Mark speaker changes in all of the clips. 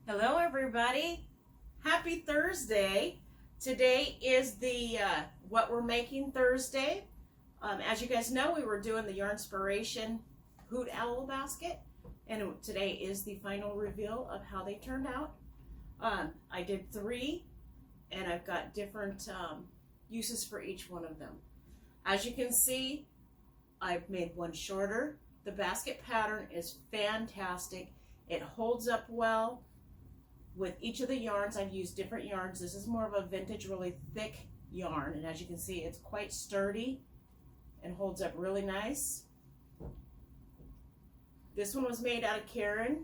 Speaker 1: Hello everybody, happy Thursday. Today is the what we're making Thursday. As you guys know, we were doing the Yarnspiration Hoot Owl basket, and today is the final reveal of how they turned out. I did 3 and I've got different uses for each one of them. As you can see, I've made one shorter. The basket pattern is fantastic. It holds up well. With each of the yarns, I've used different yarns. This is more of a vintage, really thick yarn, and as you can see, it's quite sturdy and holds up really nice. This one was made out of Erin,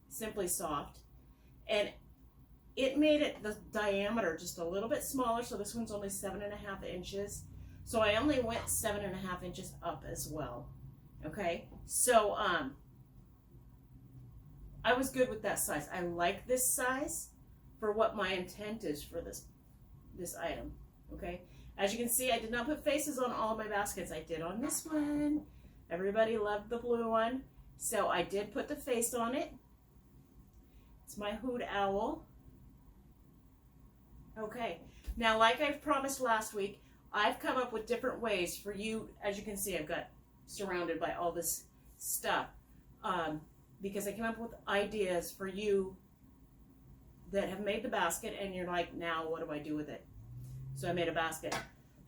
Speaker 1: Simply Soft, and it made it the diameter just a little bit smaller, so this one's only 7.5 inches. So I only went 7.5 inches up as well. Okay, so I was good with that size. I like this size for what my intent is for this item. Okay, as you can see, I did not put faces on all of my baskets. I did on this one. Everybody loved the blue one, so I did put the face on it. It's my Hoot Owl. Okay, now like I promised last week, I've come up with different ways for you. As you can see, I've got surrounded by all this stuff. Because I came up with ideas for you that have made the basket and you're like, now what do I do with it? So I made a basket.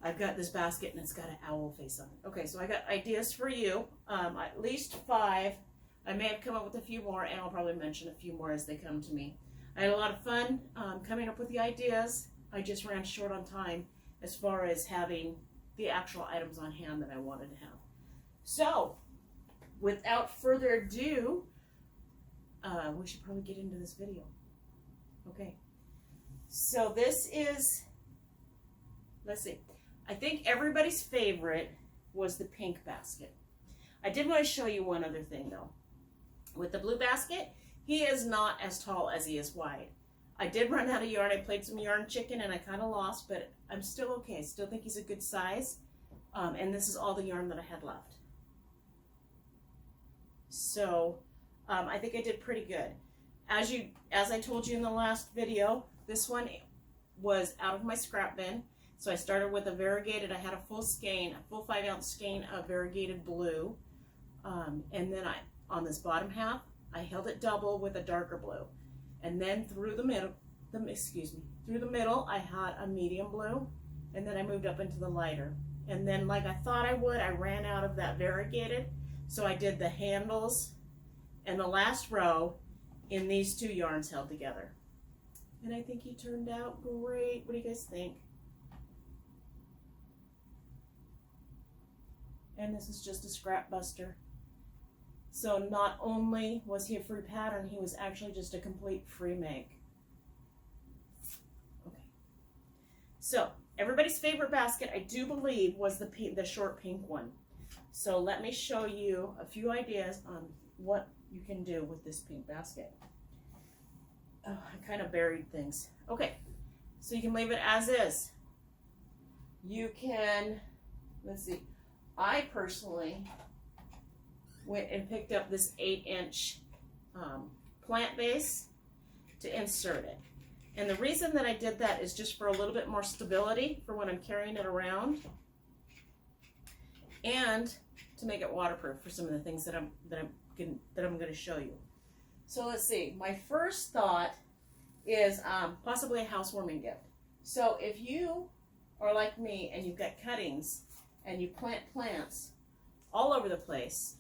Speaker 1: I've got this basket and it's got an owl face on it. Okay, so I got ideas for you, at least 5. I may have come up with a few more, and I'll probably mention a few more as they come to me. I had a lot of fun coming up with the ideas. I just ran short on time as far as having the actual items on hand that I wanted to have. So without further ado, we should probably get into this video. Okay, so this is, let's see, I think everybody's favorite was the pink basket. I did want to show you one other thing though. With the blue basket, he is not as tall as he is wide. I did run out of yarn. I played some yarn chicken and I kind of lost, but I'm still okay. I still think he's a good size. And this is all the yarn that I had left. So I think I did pretty good. As I told you in the last video, this one was out of my scrap bin. So I started with a variegated, I had a full skein, a full 5-ounce skein of variegated blue. And then on this bottom half, I held it double with a darker blue. And then through the middle, through the middle, I had a medium blue. And then I moved up into the lighter. And then like I thought I would, I ran out of that variegated. So I did the handles and the last row in these 2 yarns held together. And I think he turned out great. What do you guys think? And this is just a scrap buster. So not only was he a free pattern, he was actually just a complete free make. Okay. So everybody's favorite basket, I do believe, was the short pink one. So let me show you a few ideas on what you can do with this pink basket. Oh, I kind of buried things. Okay, so you can leave it as is. You can, let's see, I personally went and picked up this 8-inch plant base to insert it. And the reason that I did that is just for a little bit more stability for when I'm carrying it around, and to make it waterproof for some of the things that I'm going to show you. So let's see. My first thought is possibly a housewarming gift. So if you are like me and you've got cuttings and you plant plants all over the place,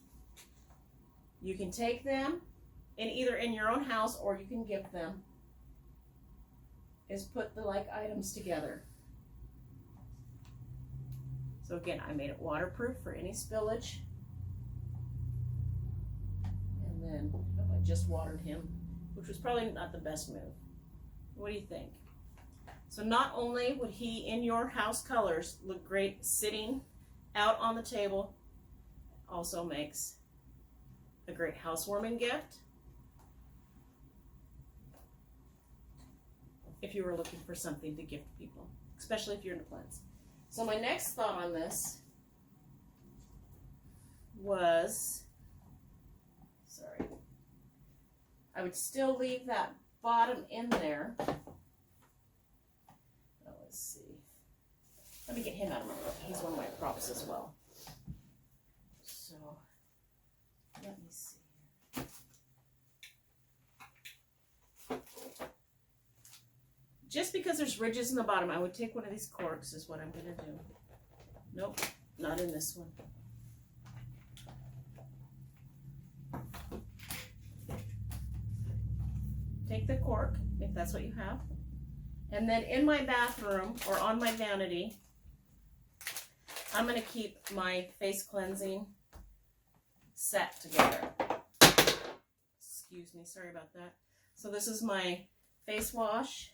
Speaker 1: you can take them and either in your own house or you can gift them, is put the like items together. So again, I made it waterproof for any spillage. And then I just watered him, which was probably not the best move. What do you think? So not only would he, in your house colors, look great sitting out on the table, also makes a great housewarming gift. If you were looking for something to gift people, especially if you're into plants. So my next thought on this was, sorry, I would still leave that bottom in there. Oh, let's see. Let me get him out of my way. He's one of my props as well. So, let me see. Just because there's ridges in the bottom, I would take one of these corks is what I'm going to do. Nope, not in this one. Take the cork, if that's what you have. And then in my bathroom, or on my vanity, I'm going to keep my face cleansing set together. Excuse me, sorry about that. So this is my face wash,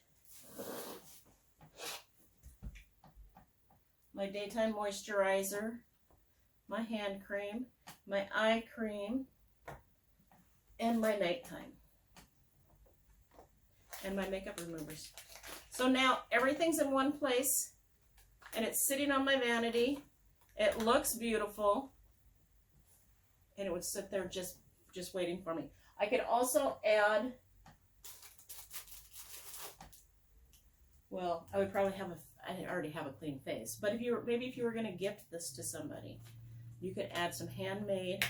Speaker 1: my daytime moisturizer, my hand cream, my eye cream, and my nighttime. And my makeup removers. So now everything's in one place and it's sitting on my vanity. It looks beautiful and it would sit there just waiting for me. I could also add, well, I would probably have I already have a clean face, but if you were, maybe if you were going to gift this to somebody, you could add some handmade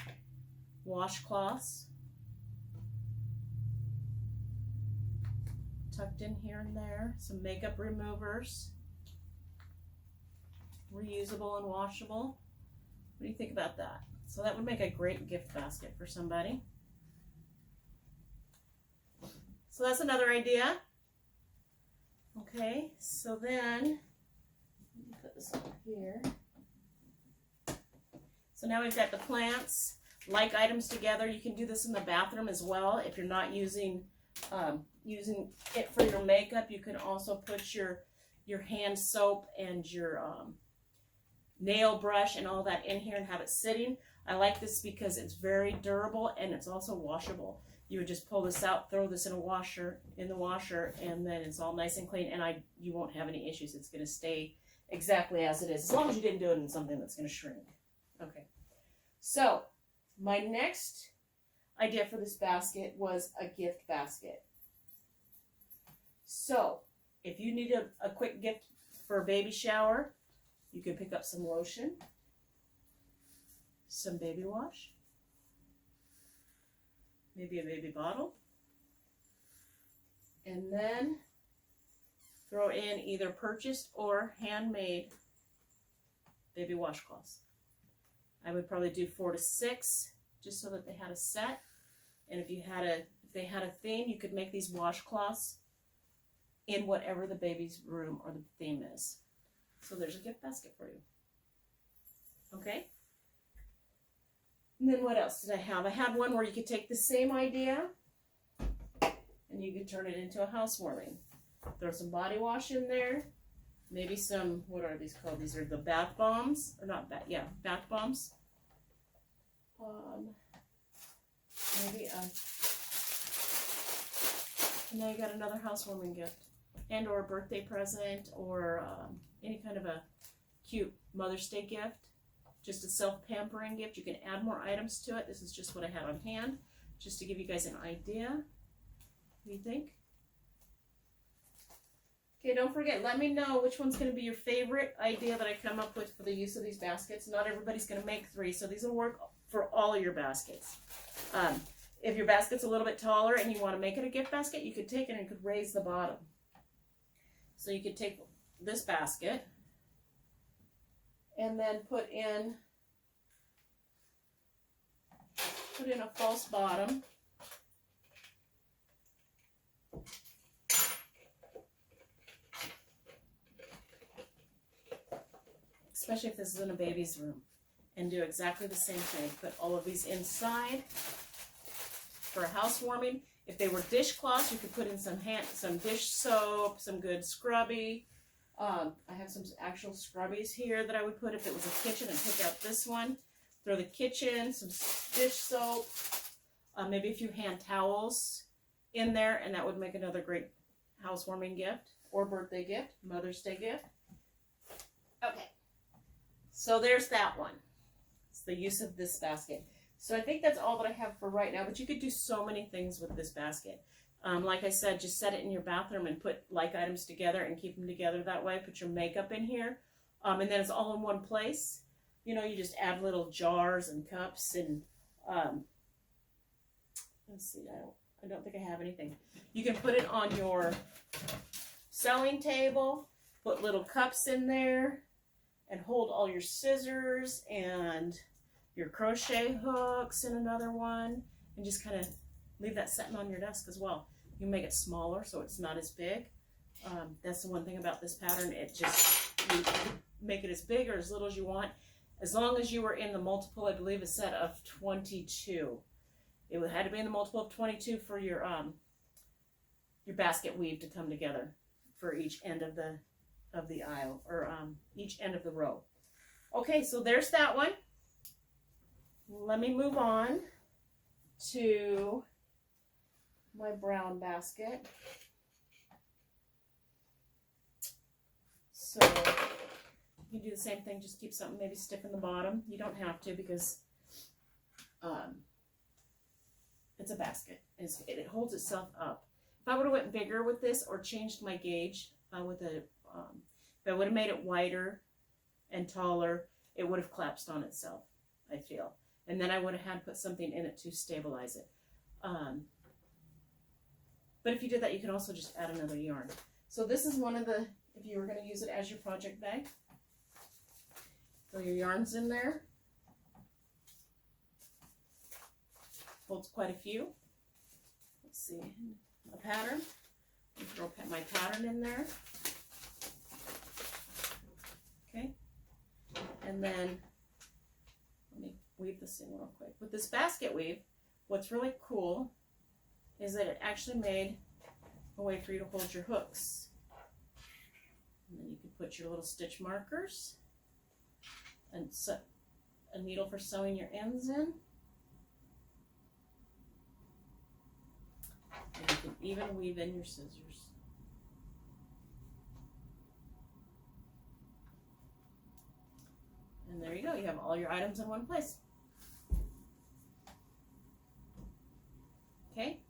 Speaker 1: washcloths tucked in here and there, some makeup removers, reusable and washable. What do you think about that? So that would make a great gift basket for somebody. So that's another idea. Okay, so then, let me put this over here. So now we've got the plants, like items together. You can do this in the bathroom as well. If you're not using it for your makeup, you can also put your hand soap and your nail brush and all that in here and have it sitting. I like this because it's very durable and it's also washable. You would just pull this out, throw this in the washer, and then it's all nice and clean, and you won't have any issues. It's going to stay exactly as it is, as long as you didn't do it in something that's going to shrink. Okay, so my next idea for this basket was a gift basket. So if you need a quick gift for a baby shower, you can pick up some lotion, some baby wash, maybe a baby bottle, and then throw in either purchased or handmade baby washcloths. I would probably do 4 to 6 just so that they had a set. And if they had a theme, you could make these washcloths in whatever the baby's room or the theme is. So there's a gift basket for you. Okay? And then what else did I have? I had one where you could take the same idea and you could turn it into a housewarming. Throw some body wash in there. Maybe some, what are these called? These are the bath bombs. Or not bath, yeah, bath bombs. Maybe and now you got another housewarming gift. And or a birthday present or any kind of a cute Mother's Day gift. Just a self-pampering gift. You can add more items to it. This is just what I had on hand, just to give you guys an idea. What do you think? Okay, don't forget, let me know which one's going to be your favorite idea that I come up with for the use of these baskets. Not everybody's going to make 3, so these will work for all of your baskets. If your basket's a little bit taller and you want to make it a gift basket, you could take it and you could raise the bottom. So you could take this basket and then put in a false bottom. Especially if this is in a baby's room. And do exactly the same thing. Put all of these inside for a housewarming. If they were dishcloths, you could put in some dish soap, some good scrubby. I have some actual scrubbies here that I would put if it was a kitchen, and pick out this one. Throw the kitchen, some dish soap, maybe a few hand towels in there, and that would make another great housewarming gift or birthday gift, Mother's Day gift. Okay, so there's that one. It's the use of this basket. So I think that's all that I have for right now, but you could do so many things with this basket. Like I said, just set it in your bathroom and put like items together and keep them together that way. Put your makeup in here. And then it's all in one place. You know, you just add little jars and cups and, let's see, I don't think I have anything. You can put it on your sewing table, put little cups in there, and hold all your scissors and your crochet hooks in another one, and just kind of leave that sitting on your desk as well. You can make it smaller so it's not as big. That's the one thing about this pattern. It just, you make it as big or as little as you want, as long as you were in the multiple, I believe, a set of 22. It had to be in the multiple of 22 for your basket weave to come together for each end of the aisle, or each end of the row. Okay, so there's that one. Let me move on to my brown basket. So you can do the same thing, just keep something maybe stiff in the bottom. You don't have to, because it's a basket. It holds itself up. If I would have went bigger with this or changed my gauge if I would have made it wider and taller, it would have collapsed on itself, I feel. And then I would have had to put something in it to stabilize it. But if you did that, you can also just add another yarn. So this is one of the, if you were going to use it as your project bag, throw your yarns in there. Holds quite a few. Let's see, a pattern. Throw my pattern in there. Okay. And then, let me weave this in real quick. With this basket weave, what's really cool is that it actually made a way for you to hold your hooks. And then you can put your little stitch markers and set a needle for sewing your ends in. And you can even weave in your scissors. And there you go, you have all your items in one place. Okay.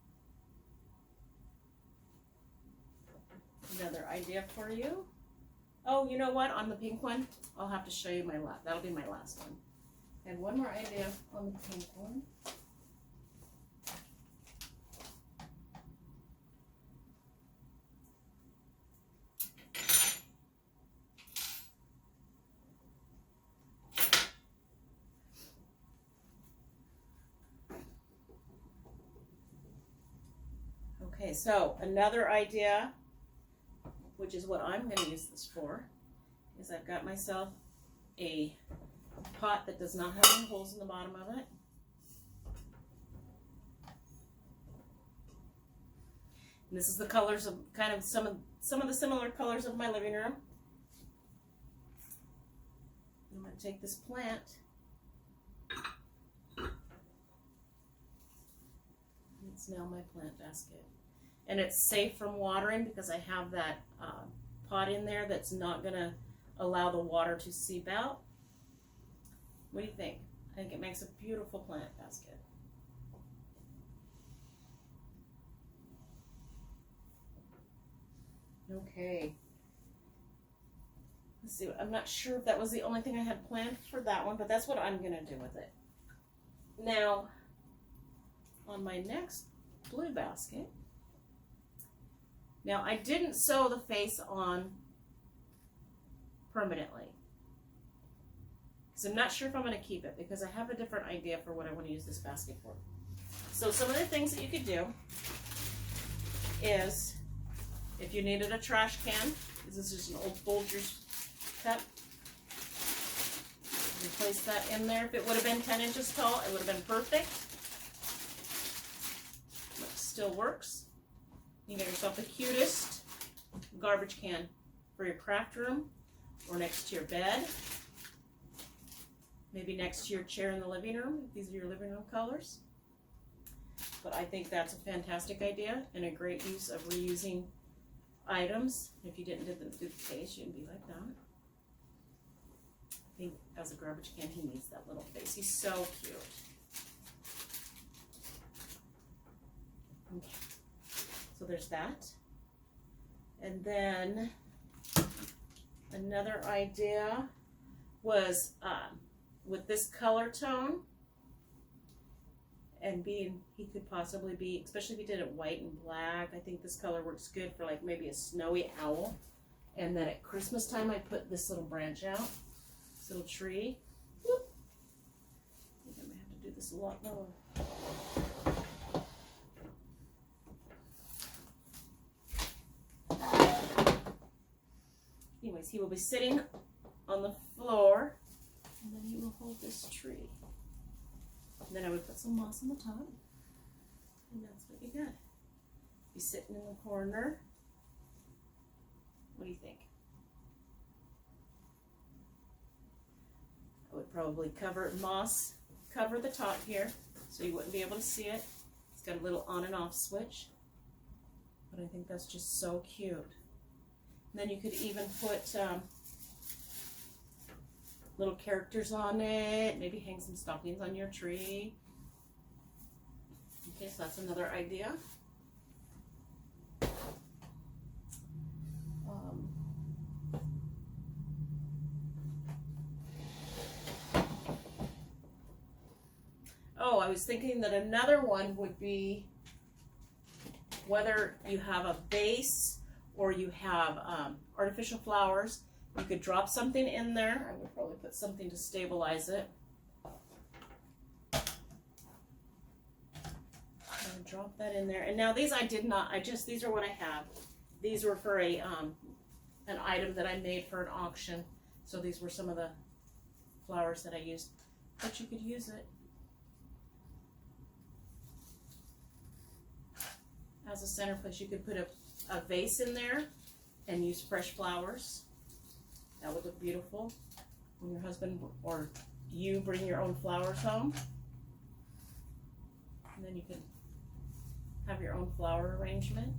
Speaker 1: Another idea for you. Oh, you know what? On the pink one, I'll have to show you my last. That'll be my last one. I have one more idea on the pink one. Okay, so another idea, which is what I'm going to use this for, is I've got myself a pot that does not have any holes in the bottom of it. And this is the colors of kind of some of the similar colors of my living room. I'm going to take this plant. It's now my plant basket. And it's safe from watering because I have that pot in there that's not going to allow the water to seep out. What do you think? I think it makes a beautiful plant basket. Okay. Let's see. I'm not sure if that was the only thing I had planned for that one, but that's what I'm going to do with it. Now, on my next blue basket, now I didn't sew the face on permanently, because I'm not sure if I'm going to keep it, because I have a different idea for what I want to use this basket for. So some of the things that you could do is, if you needed a trash can, this is just an old Folgers cup, you place that in there. If it would have been 10 inches tall, it would have been perfect. But it still works. You get yourself the cutest garbage can for your craft room, or next to your bed, maybe next to your chair in the living room, if these are your living room colors. But I think that's a fantastic idea and a great use of reusing items. If you didn't do the face, you'd be like that. I think as a garbage can, he needs that little face. He's so cute. Okay. So there's that. And then another idea was with this color tone, and being, he could possibly be, especially if he did it white and black, I think this color works good for like maybe a snowy owl. And then at Christmas time, I put this little branch out, this little tree. Whoop. I think I might have to do this a lot more. Anyways, he will be sitting on the floor, and then he will hold this tree. And then I would put some moss on the top, and that's what you got. He's sitting in the corner. What do you think? I would probably cover the top here, so you wouldn't be able to see it. It's got a little on and off switch, but I think that's just so cute. And then you could even put little characters on it, maybe hang some stockings on your tree. Okay, so that's another idea. Oh, I was thinking that another one would be whether you have a vase or you have artificial flowers. You could drop something in there. I would probably put something to stabilize it. Drop that in there. And now these I did not, these are what I have. These were for a an item that I made for an auction. So these were some of the flowers that I used. But you could use it as a centerpiece. You could put a vase in there and use fresh flowers. That would look beautiful when your husband or you bring your own flowers home. And then you can have your own flower arrangement.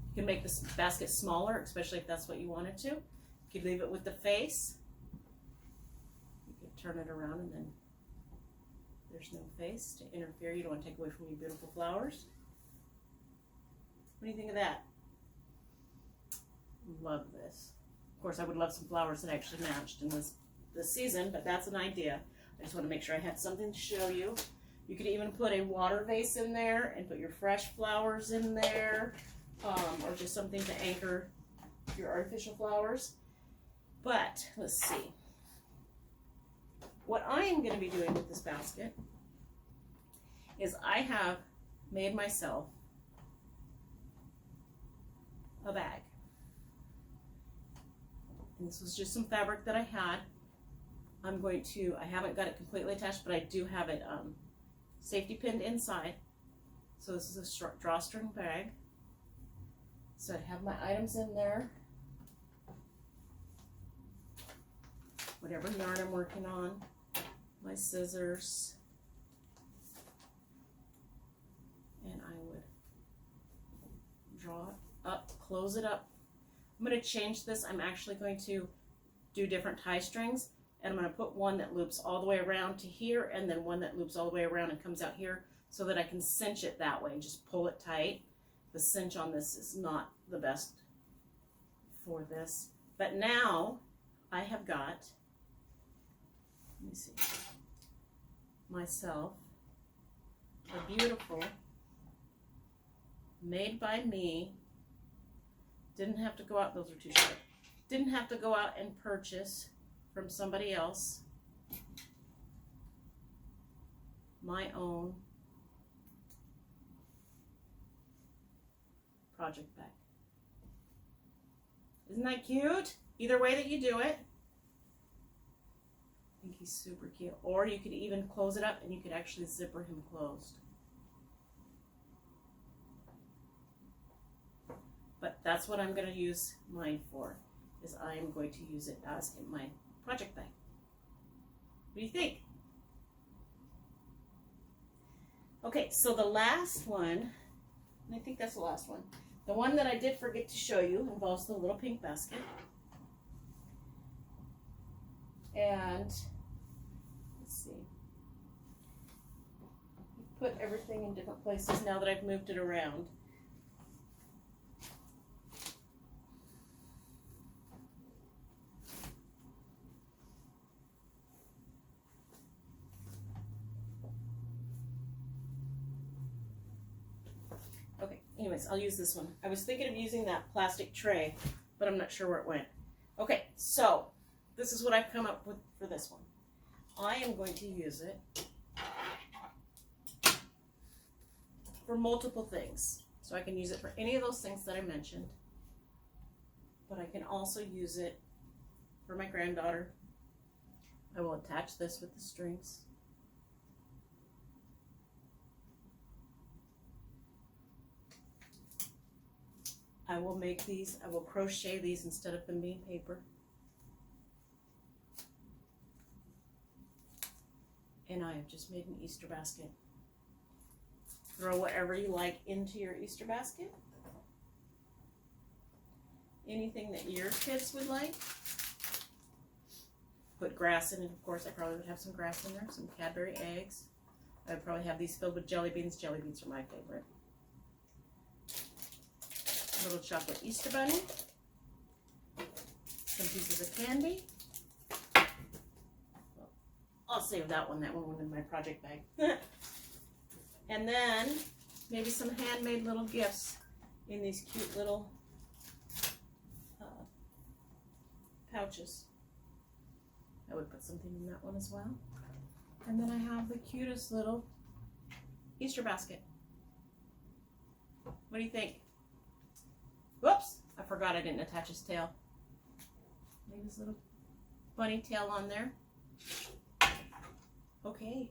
Speaker 1: You can make this basket smaller, especially if that's what you wanted to. You could leave it with the face. You could turn it around and then there's no face to interfere. You don't want to take away from your beautiful flowers. What do you think of that? Love this. Of course, I would love some flowers that actually matched in this season, but that's an idea. I just want to make sure I had something to show you. You could even put a water vase in there and put your fresh flowers in there, or just something to anchor your artificial flowers. But let's see. What I am going to be doing with this basket is I have made myself a bag. And this was just some fabric that I had. I haven't got it completely attached, but I do have it safety pinned inside. So this is a drawstring bag. So I have my items in there. Whatever yarn I'm working on. My scissors. And I would draw it up, close it up. I'm going to change this. I'm actually going to do different tie strings, and I'm going to put one that loops all the way around to here, and then one that loops all the way around and comes out here, so that I can cinch it that way and just pull it tight. The cinch on this is not the best for this, but now I have got, let me see, myself a beautiful, made by me. Didn't have to go out, those are too short. Didn't have to go out and purchase from somebody else. My own project bag. Isn't that cute? Either way that you do it. I think he's super cute. Or you could even close it up and you could actually zipper him closed. But that's what I'm going to use mine for, is I am going to use it as in my project bag. What do you think? Okay, so the last one, and I think that's the last one, the one that I did forget to show you involves the little pink basket. And let's see. Put everything in different places now that I've moved it around. anyways, I'll use this one. I was thinking of using that plastic tray, but I'm not sure where it went. Okay, so this is what I've come up with for this one. I am going to use it for multiple things. So I can use it for any of those things that I mentioned, but I can also use it for my granddaughter. I will attach this with the strings. I will make these, I will crochet these instead of them being paper. And I have just made an Easter basket. Throw whatever you like into your Easter basket. Anything that your kids would like. Put grass in it, of course. I probably would have some grass in there, some Cadbury eggs. I would probably have these filled with jelly beans. Jelly beans are my favorite. A little chocolate Easter bunny. Some pieces of candy. Well, I'll save that one. That one went in my project bag. And then maybe some handmade little gifts in these cute little pouches. I would put something in that one as well. And then I have the cutest little Easter basket. What do you think? Whoops, I forgot I didn't attach his tail. Maybe his little bunny tail on there. Okay,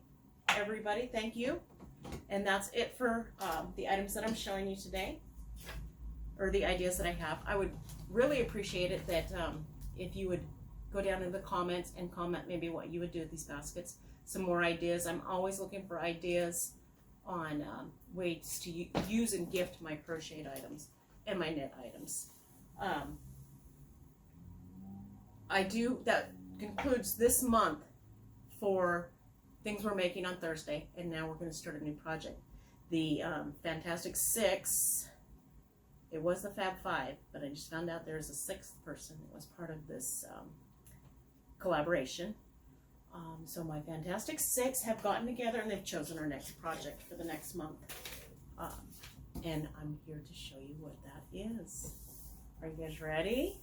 Speaker 1: everybody, thank you. And that's it for the items that I'm showing you today, or the ideas that I have. I would really appreciate it that if you would go down in the comments and comment maybe what you would do with these baskets. Some more ideas. I'm always looking for ideas on ways to use and gift my crocheted items and my knit items. That concludes this month for things we're making on Thursday, and now we're going to start a new project. The Fantastic Six, it was the Fab Five, but I just found out there's a sixth person that was part of this collaboration. So my Fantastic Six have gotten together and they've chosen our next project for the next month. And I'm here to show you what that is. Are you guys ready?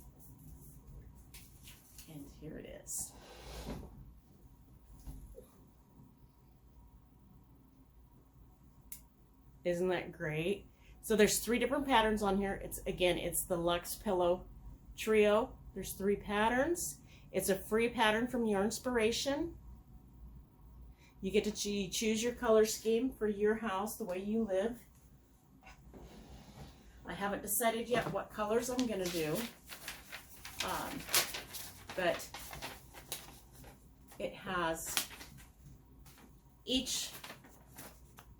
Speaker 1: And here it is. Isn't that great? So there's 3 different patterns on here. It's the Luxe Pillow Trio. There's 3 patterns. It's a free pattern from Your Inspiration. You get to choose your color scheme for your house, the way you live. I haven't decided yet what colors I'm going to do, but it has each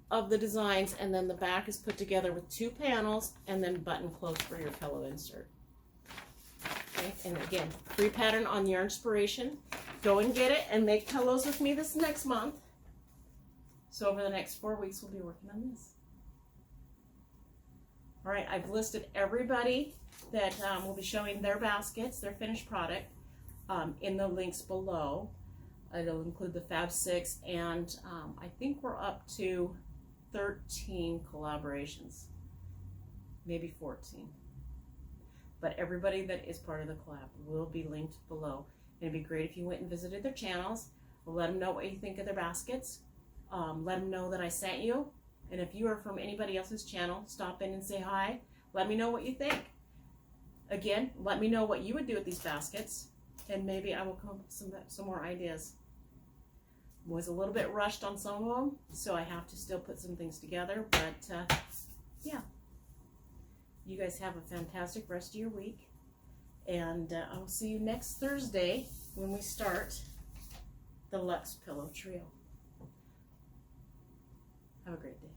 Speaker 1: of the designs, and then the back is put together with 2 panels and then button close for your pillow insert. Okay, and again, free pattern on Your Inspiration. Go and get it and make pillows with me this next month. So over the next 4 weeks, we'll be working on this. All right, I've listed everybody that will be showing their baskets, their finished product, in the links below. It'll include the Fab Six, and I think we're up to 13 collaborations, maybe 14. But everybody that is part of the collab will be linked below. It'd be great if you went and visited their channels. Let them know what you think of their baskets. Let them know that I sent you. And if you are from anybody else's channel, stop in and say hi. Let me know what you think. Again, let me know what you would do with these baskets, and maybe I will come up with some more ideas. Was a little bit rushed on some of them, so I have to still put some things together, but yeah. You guys have a fantastic rest of your week, and I will see you next Thursday when we start the Luxe Pillow Trio. Have a great day.